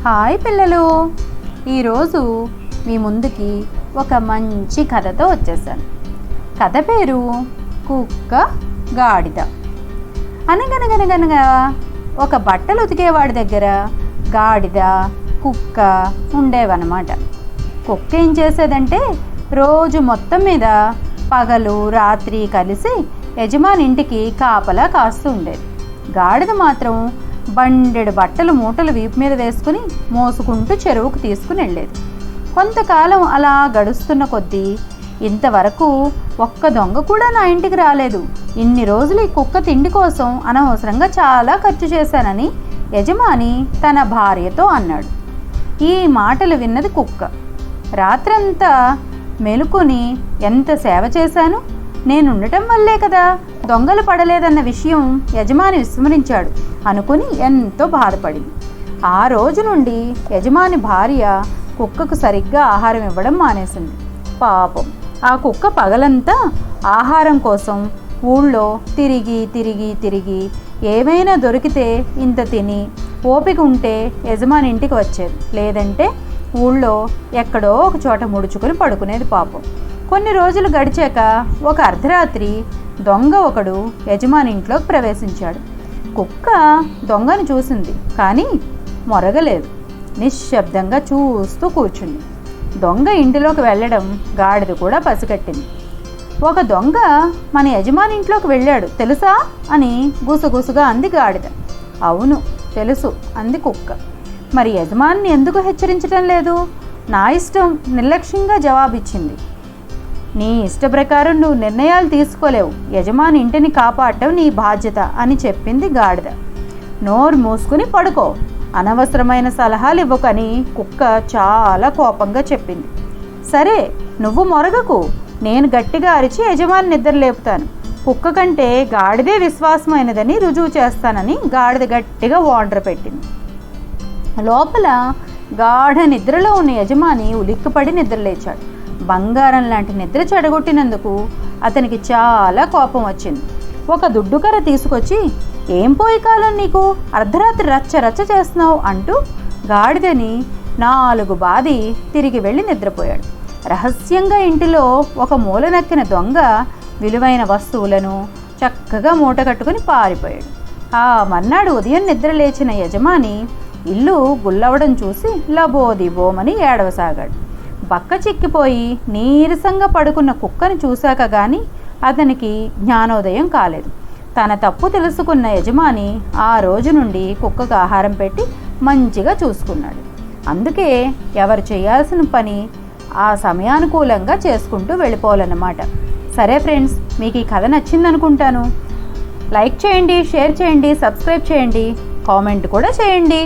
Hi పిల్లలు, ఈరోజు మీ ముందుకి ఒక మంచి కథతో వచ్చేసాను. కథ పేరు కుక్క గాడిద. అనగనగనగనగా ఒక బట్టలు ఉతికేవాడి దగ్గర గాడిద కుక్క ఉండేవన్నమాట. కుక్క ఏం చేసేదంటే రోజు మొత్తం మీద పగలు రాత్రి కలిసి యజమాని ఇంటికి కాపలా కాస్తూ ఉండేది. గాడిద మాత్రం బండెడు బట్టలు మూటలు వీపు మీద వేసుకుని మోసుకుంటూ చెరువుకు తీసుకుని వెళ్ళేది. కొంతకాలం అలా గడుస్తున్న కొద్దీ ఇంతవరకు ఒక్క దొంగ కూడా నా ఇంటికి రాలేదు, ఇన్ని రోజులు ఈ కుక్క తిండి కోసం అనవసరంగా చాలా ఖర్చు చేశానని యజమాని తన భార్యతో అన్నాడు. ఈ మాటలు విన్నది కుక్క. రాత్రంతా మెలుకొని ఎంత సేవ చేశాను, నేనుండటం వల్లే కదా దొంగలు పడలేదన్న విషయం యజమాని విస్మరించాడు అనుకుని ఎంతో బాధపడింది. ఆ రోజు నుండి యజమాని భార్య కుక్కకు సరిగ్గా ఆహారం ఇవ్వడం మానేసింది. పాపం ఆ కుక్క పగలంతా ఆహారం కోసం ఊళ్ళో తిరిగి తిరిగి తిరిగి ఏమైనా దొరికితే ఇంత తిని ఓపిక ఉంటే యజమాని ఇంటికి వచ్చేది, లేదంటే ఊళ్ళో ఎక్కడో ఒక చోట ముడుచుకుని పడుకునేది. పాపం కొన్ని రోజులు గడిచాక ఒక అర్ధరాత్రి దొంగ ఒకడు యజమాని ఇంట్లోకి ప్రవేశించాడు. కుక్క దొంగను చూసింది, కానీ మొరగలేదు. నిశ్శబ్దంగా చూస్తూ కూర్చుంది. దొంగ ఇంటిలోకి వెళ్ళడం గాడిద కూడా పసిగట్టింది. ఒక దొంగ మన యజమాని ఇంట్లోకి వెళ్ళాడు తెలుసా అని గుసగుసగా అంది గాడిద. అవును తెలుసు అంది కుక్క. మరి యజమానిని ఎందుకు హెచ్చరించడం లేదు? నా ఇష్టం నిర్లక్ష్యంగా జవాబిచ్చింది. నీ ఇష్ట ప్రకారం నువ్వు నిర్ణయాలు తీసుకోలేవు, యజమాని ఇంటిని కాపాడటం నీ బాధ్యత అని చెప్పింది గాడిద. నోరు మూసుకుని పడుకో, అనవసరమైన సలహాలు ఇవ్వకని కుక్క చాలా కోపంగా చెప్పింది. సరే నువ్వు మొరగకు, నేను గట్టిగా అరిచి యజమాని నిద్ర లేపుతాను, కుక్క కంటే గాడిదే విశ్వాసమైనదని రుజువు చేస్తానని గాడిద గట్టిగా ఆర్డర్ పెట్టింది. లోపల గాఢ నిద్రలో ఉన్న యజమాని ఉలిక్కిపడి నిద్రలేచాడు. బంగారం లాంటి నిద్ర చెడగొట్టినందుకు అతనికి చాలా కోపం వచ్చింది. ఒక దుడ్డుకర్ర తీసుకొచ్చి, ఏం పోయి కాలం నీకు, అర్ధరాత్రి రచ్చ రచ్చ చేస్తున్నావు అంటూ గాడిదని 4 బాది తిరిగి వెళ్ళి నిద్రపోయాడు. రహస్యంగా ఇంటిలో ఒక మూల నక్కిన దొంగ విలువైన వస్తువులను చక్కగా మూట కట్టుకుని పారిపోయాడు. ఆ మర్నాడు ఉదయం నిద్ర లేచిన యజమాని ఇల్లు గుల్లవడం చూసి లబోదిబోమని ఏడవసాగాడు. బక్క చిక్కిపోయి నీరసంగా పడుకున్న కుక్కను చూశాక గాని అతనికి జ్ఞానోదయం కాలేదు. తన తప్పు తెలుసుకున్న యజమాని ఆ రోజు నుండి కుక్కకు ఆహారం పెట్టి మంచిగా చూసుకున్నాడు. అందుకే ఎవరు చేయాల్సిన పని ఆ సమయానుకూలంగా చేసుకుంటూ వెళ్ళిపోవాలన్నమాట. సరే ఫ్రెండ్స్, మీకు ఈ కథ నచ్చిందనుకుంటాను. లైక్ చేయండి, షేర్ చేయండి, సబ్స్క్రైబ్ చేయండి, కామెంట్ కూడా చేయండి.